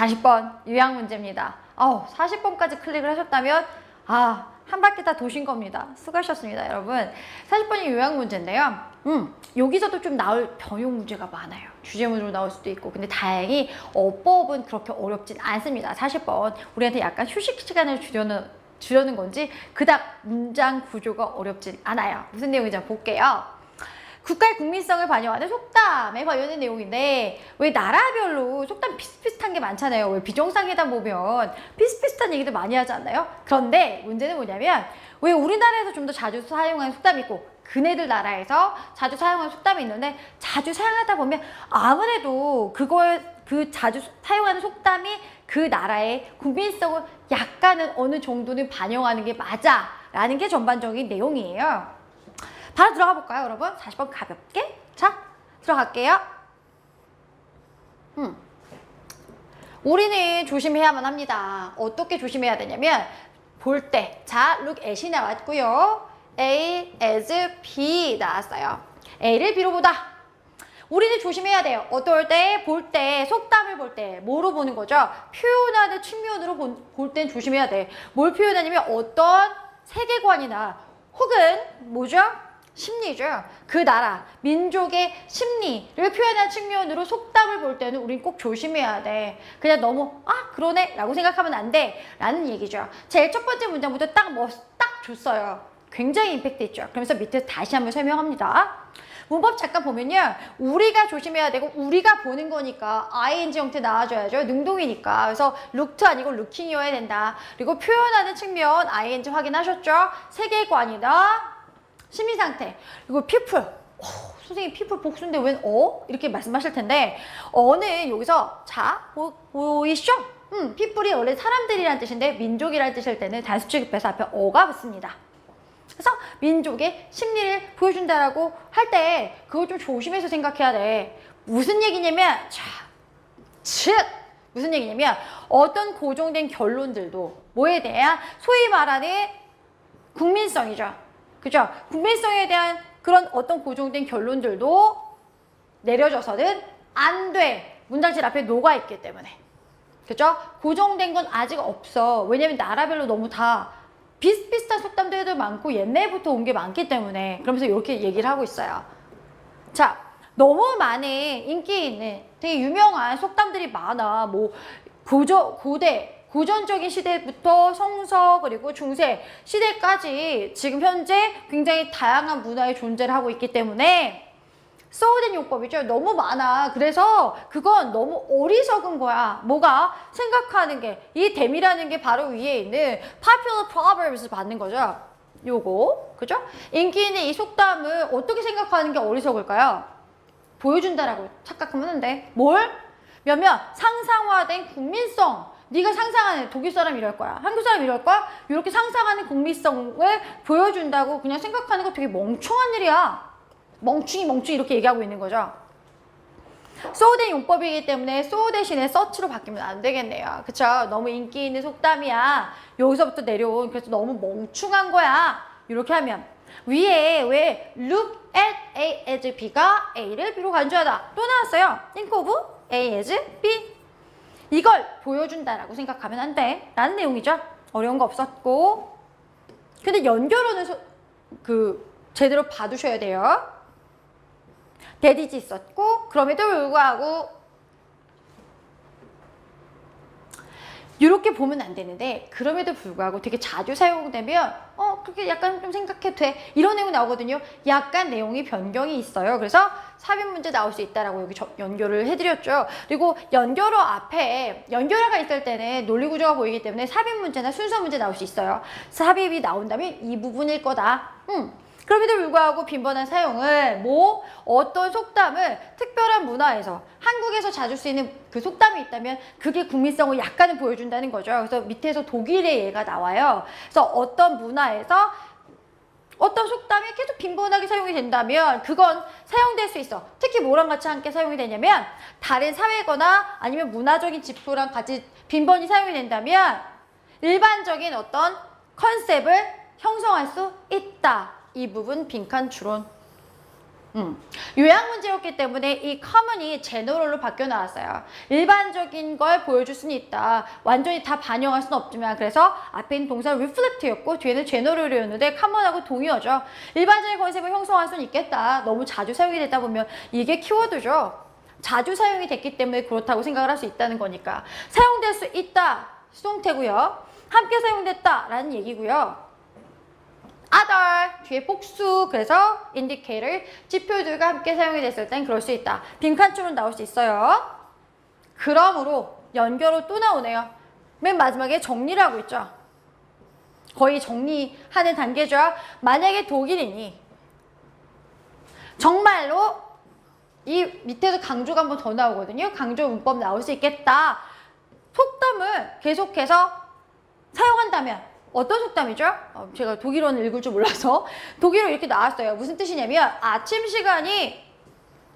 40번 유형 문제입니다. 40번까지 클릭을 하셨다면 한 바퀴 다 도신 겁니다. 수고하셨습니다, 여러분. 40번이 요약 문제인데요. 여기서도 좀 나올 변형 문제가 많아요. 주제문으로 나올 수도 있고. 근데 다행히 어법은 그렇게 어렵진 않습니다. 40번. 우리한테 약간 휴식 시간을 주려는 건지 그닥 문장 구조가 어렵진 않아요. 무슨 내용인지 한번 볼게요. 국가의 국민성을 반영하는 속담에 관련된 내용인데 왜 나라별로 속담 비슷비슷한 게 많잖아요. 왜 비정상회담 보면 비슷비슷한 얘기들 많이 하지 않나요? 그런데 문제는 뭐냐면 왜 우리나라에서 좀 더 자주 사용하는 속담이 있고 그네들 나라에서 자주 사용하는 속담이 있는데 자주 사용하다 보면 아무래도 그 자주 사용하는 속담이 그 나라의 국민성을 약간은 어느 정도는 반영하는 게 맞아 라는 게 전반적인 내용이에요. 바로 들어가 볼까요, 여러분? 40번 가볍게. 자, 들어갈게요. 우리는 조심해야만 합니다. 어떻게 조심해야 되냐면 볼 때, 자, look at이 나왔고요. A, as, B 나왔어요. A를 B로 보다. 우리는 조심해야 돼요. 어떨 때? 볼 때, 속담을 볼 때. 뭐로 보는 거죠? 표현하는 측면으로 볼 땐 조심해야 돼. 뭘 표현하냐면 어떤 세계관이나 혹은 뭐죠? 심리죠. 그 나라, 민족의 심리를 표현한 측면으로 속담을 볼 때는 우린 꼭 조심해야 돼. 그냥 너무 그러네 라고 생각하면 안 돼 라는 얘기죠. 제일 첫 번째 문장부터 딱 줬어요. 굉장히 임팩트 있죠. 그러면서 밑에서 다시 한번 설명합니다. 문법 잠깐 보면요. 우리가 조심해야 되고 우리가 보는 거니까 ing 형태 나와줘야죠. 능동이니까. 그래서 look도 아니고 looking이어야 된다. 그리고 표현하는 측면 ing 확인하셨죠? 세계관이다. 심리 상태. 그리고 people. 선생님 people 복수인데 웬 이렇게 말씀하실 텐데 어는 여기서 자 보이시죠? people이 원래 사람들이란 뜻인데 민족이란 뜻일 때는 단수 취급해서 앞에 어가 붙습니다. 그래서 민족의 심리를 보여준다라고 할 때 그걸 좀 조심해서 생각해야 돼. 무슨 얘기냐면 무슨 얘기냐면 어떤 고정된 결론들도 뭐에 대한 소위 말하는 국민성이죠. 그죠? 국민성에 대한 그런 어떤 고정된 결론들도 내려져서는 안 돼. 문장질 앞에 노가 있기 때문에. 그죠? 고정된 건 아직 없어. 왜냐면 나라별로 너무 다 비슷비슷한 속담들도 많고 옛날부터 온 게 많기 때문에 그러면서 이렇게 얘기를 하고 있어요. 자, 너무 많은 인기 있는 되게 유명한 속담들이 많아. 뭐 고전적인 시대부터 성서 그리고 중세 시대까지 지금 현재 굉장히 다양한 문화의 존재를 하고 있기 때문에 소우된 용법이죠. 너무 많아. 그래서 그건 너무 어리석은 거야. 뭐가? 생각하는 게 이 댐이라는 게 바로 위에 있는 popular proverbs 받는 거죠. 요거 그죠? 인기 있는 이 속담을 어떻게 생각하는 게 어리석을까요? 보여준다라고 착각하면 안 돼. 뭘? 몇몇 상상화된 국민성. 네가 상상하는 독일 사람 이럴 거야. 한국 사람 이럴 거야. 이렇게 상상하는 국민성을 보여준다고 그냥 생각하는 거 되게 멍청한 일이야. 멍충이 이렇게 얘기하고 있는 거죠. 소우된 용법이기 때문에 so 대신에 such로 바뀌면 안 되겠네요. 그쵸? 너무 인기 있는 속담이야. 여기서부터 내려온 그래서 너무 멍충한 거야. 이렇게 하면 위에 왜 look at A as B가 A를 B로 간주하다. 또 나왔어요. think of A as B. 이걸 보여준다라고 생각하면 안 돼. 라는 내용이죠. 어려운 거 없었고. 근데 연결어는 제대로 봐두셔야 돼요. 대디지 있었고 그럼에도 불구하고 이렇게 보면 안 되는데 그럼에도 불구하고 되게 자주 사용되면 그렇게 약간 좀 생각해도 돼. 이런 내용이 나오거든요. 약간 내용이 변경이 있어요. 그래서 삽입 문제 나올 수 있다라고 여기 연결을 해드렸죠. 그리고 연결어 앞에 연결어가 있을 때는 논리 구조가 보이기 때문에 삽입 문제나 순서 문제 나올 수 있어요. 삽입이 나온다면 이 부분일 거다. 그럼에도 불구하고 빈번한 사용을 어떤 속담을 특별한 문화에서 한국에서 자주 쓰이는 그 속담이 있다면 그게 국민성을 약간은 보여준다는 거죠. 그래서 밑에서 독일의 예가 나와요. 그래서 어떤 문화에서 어떤 속담이 계속 빈번하게 사용이 된다면 그건 사용될 수 있어. 특히 뭐랑 같이 함께 사용이 되냐면 다른 사회거나 아니면 문화적인 지표랑 같이 빈번히 사용이 된다면 일반적인 어떤 컨셉을 형성할 수 있다. 이 부분 빈칸 추론. 요약 문제였기 때문에 이 common이 general로 바뀌어 나왔어요. 일반적인 걸 보여줄 수는 있다. 완전히 다 반영할 수는 없지만 그래서 앞에 있는 동사 reflect였고 뒤에는 general이었는데 common하고 동의어죠. 일반적인 컨셉을 형성할 수는 있겠다. 너무 자주 사용이 되다 보면 이게 키워드죠. 자주 사용이 됐기 때문에 그렇다고 생각을 할 수 있다는 거니까. 사용될 수 있다. 수동태고요. 함께 사용됐다 라는 얘기고요. other 뒤에 복수 그래서 indicator 지표들과 함께 사용이 됐을 땐 그럴 수 있다. 빈칸줄은 나올 수 있어요. 그러므로 연결어 또 나오네요. 맨 마지막에 정리를 하고 있죠. 거의 정리하는 단계죠. 만약에 독일인이 정말로 이 밑에도 강조가 한 번 더 나오거든요. 강조 문법 나올 수 있겠다. 속담을 계속해서 사용한다면 어떤 속담이죠? 제가 독일어는 읽을 줄 몰라서 독일어 이렇게 나왔어요. 무슨 뜻이냐면 아침 시간이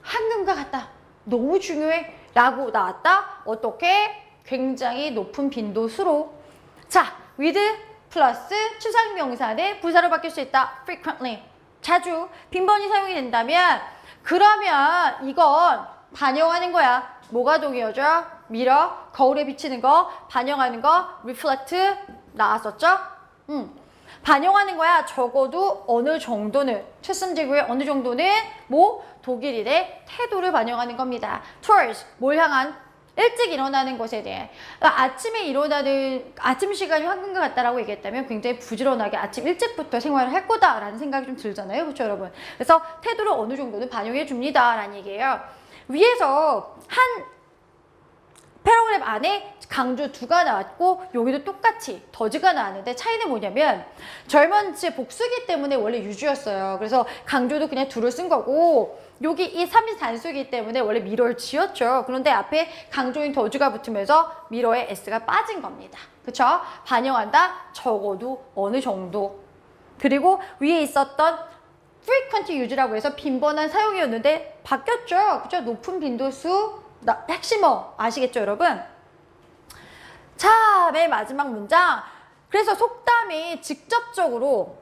황금과 같다. 너무 중요해. 라고 나왔다. 어떻게? 굉장히 높은 빈도수로. 자, with 플러스 추상명사는 부사로 바뀔 수 있다. frequently. 자주 빈번히 사용이 된다면 그러면 이건 반영하는 거야. 뭐가 동의어죠? mirror, 거울에 비치는 거, 반영하는 거, reflect 나왔었죠? 반영하는 거야. 적어도 어느 정도는 최선제고의 어느 정도는 뭐 독일인의 태도를 반영하는 겁니다. towards 뭘 향한 일찍 일어나는 것에 대해 그러니까 아침에 일어나는 아침 시간이 황금과 같다라고 얘기했다면 굉장히 부지런하게 아침 일찍부터 생활을 할 거다라는 생각이 좀 들잖아요. 그렇죠, 여러분? 그래서 태도를 어느 정도는 반영해 줍니다. 라는 얘기예요. 위에서 한 패러그램 안에 강조 2가 나왔고 여기도 똑같이 더즈가 나왔는데 차이는 뭐냐면 젊은치 복수기 때문에 원래 유주였어요. 그래서 강조도 그냥 2를 쓴 거고 여기 이 3이 단수이기 때문에 원래 미러를 지었죠. 그런데 앞에 강조인 더즈가 붙으면서 미러에 S가 빠진 겁니다. 그쵸? 반영한다? 적어도 어느 정도. 그리고 위에 있었던 frequent use라고 해서 빈번한 사용이었는데 바뀌었죠. 그쵸? 높은 빈도수 핵심어 아시겠죠, 여러분? 자, 맨 마지막 문장. 그래서 속담이 직접적으로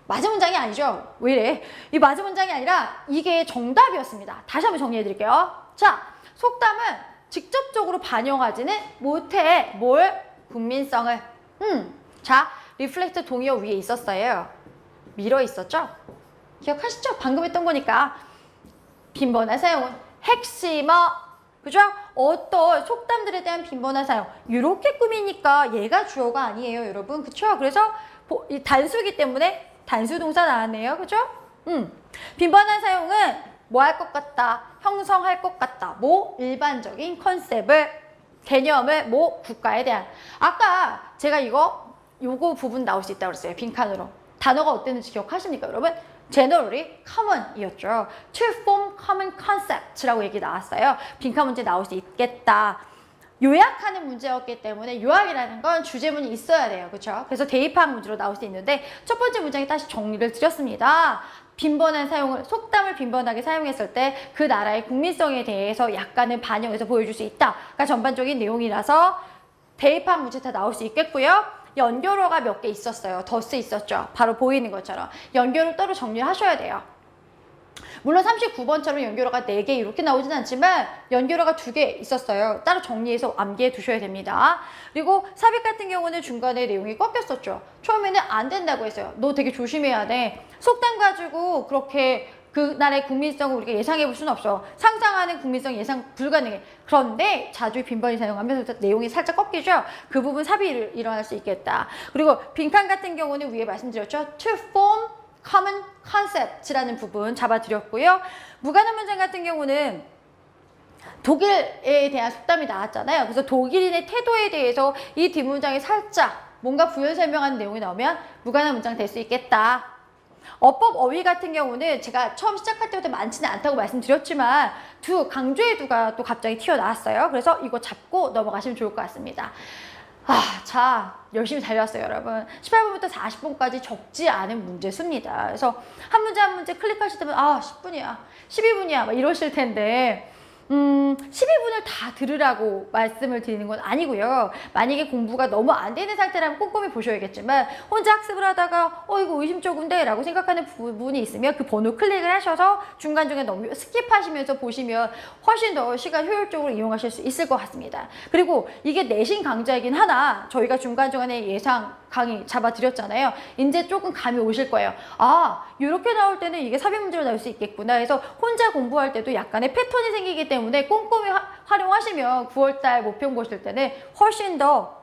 맞은 문장이 아니죠. 왜 이래? 이 맞은 문장이 아니라 이게 정답이었습니다. 다시 한번 정리해 드릴게요. 자, 속담은 직접적으로 반영하지는 못해. 뭘? 국민성을. 자, 리플렉트 동의어 위에 있었어요. 미러 있었죠? 기억하시죠? 방금 했던 거니까. 빈번한 사용은 핵심어. 그죠? 어떤 속담들에 대한 빈번한 사용. 이렇게 꾸미니까 얘가 주어가 아니에요, 여러분. 그쵸? 그래서 이 단수기 때문에 단수 동사 나왔네요. 그죠? 빈번한 사용은 뭐 할 것 같다? 형성할 것 같다. 뭐? 일반적인 컨셉을, 개념을, 뭐? 국가에 대한. 아까 제가 요거 부분 나올 수 있다고 그랬어요. 빈칸으로. 단어가 어땠는지 기억하십니까, 여러분? generally common이었죠. to form common concept라고 얘기 나왔어요. 빈칸 문제 나올 수 있겠다. 요약하는 문제였기 때문에 요약이라는 건 주제문이 있어야 돼요. 그렇죠? 그래서 대입학 문제로 나올 수 있는데 첫 번째 문장에 다시 정리를 드렸습니다. 빈번한 사용을, 속담을 빈번하게 사용했을 때 그 나라의 국민성에 대해서 약간은 반영해서 보여줄 수 있다. 그러니까 전반적인 내용이라서 대입학 문제 다 나올 수 있겠고요. 연결어가 몇 개 있었어요. 더스 있었죠. 바로 보이는 것처럼. 연결어 따로 정리하셔야 돼요. 물론 39번처럼 연결어가 4개 이렇게 나오진 않지만 연결어가 2개 있었어요. 따로 정리해서 암기해 두셔야 됩니다. 그리고 삽입 같은 경우는 중간에 내용이 꺾였었죠. 처음에는 안 된다고 했어요. 너 되게 조심해야 돼. 속담 가지고 그렇게 그 나라의 국민성을 우리가 예상해 볼 수는 없어. 상상하는 국민성 예상 불가능해. 그런데 자주 빈번히 사용하면서 내용이 살짝 꺾이죠. 그 부분 삽입이 일어날 수 있겠다. 그리고 빈칸 같은 경우는 위에 말씀드렸죠. To form common concept라는 부분 잡아드렸고요. 무관한 문장 같은 경우는 독일에 대한 속담이 나왔잖아요. 그래서 독일인의 태도에 대해서 이 뒷문장에 살짝 뭔가 부연 설명하는 내용이 나오면 무관한 문장 될 수 있겠다. 어법 어휘 같은 경우는 제가 처음 시작할 때부터 많지는 않다고 말씀드렸지만 강조의 두가 또 갑자기 튀어나왔어요. 그래서 이거 잡고 넘어가시면 좋을 것 같습니다. 자, 열심히 달려왔어요, 여러분. 18분부터 40분까지 적지 않은 문제 수입니다. 그래서 한 문제 한 문제 클릭하실 때면 10분이야, 12분이야 막 이러실 텐데 12분을 다 들으라고 말씀을 드리는 건 아니고요. 만약에 공부가 너무 안 되는 상태라면 꼼꼼히 보셔야겠지만 혼자 학습을 하다가 이거 의심쩍은데 라고 생각하는 부분이 있으면 그 번호 클릭을 하셔서 중간중간 너무 스킵하시면서 보시면 훨씬 더 시간 효율적으로 이용하실 수 있을 것 같습니다. 그리고 이게 내신 강좌이긴 하나 저희가 중간중간에 예상 강의 잡아드렸잖아요. 이제 조금 감이 오실 거예요. 아, 이렇게 나올 때는 이게 삽입 문제로 나올 수 있겠구나 해서 혼자 공부할 때도 약간의 패턴이 생기기 때문에 꼼꼼히 활용하시면 9월달 모평 보실 때는 훨씬 더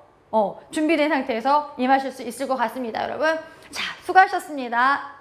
준비된 상태에서 임하실 수 있을 것 같습니다. 여러분, 자, 수고하셨습니다.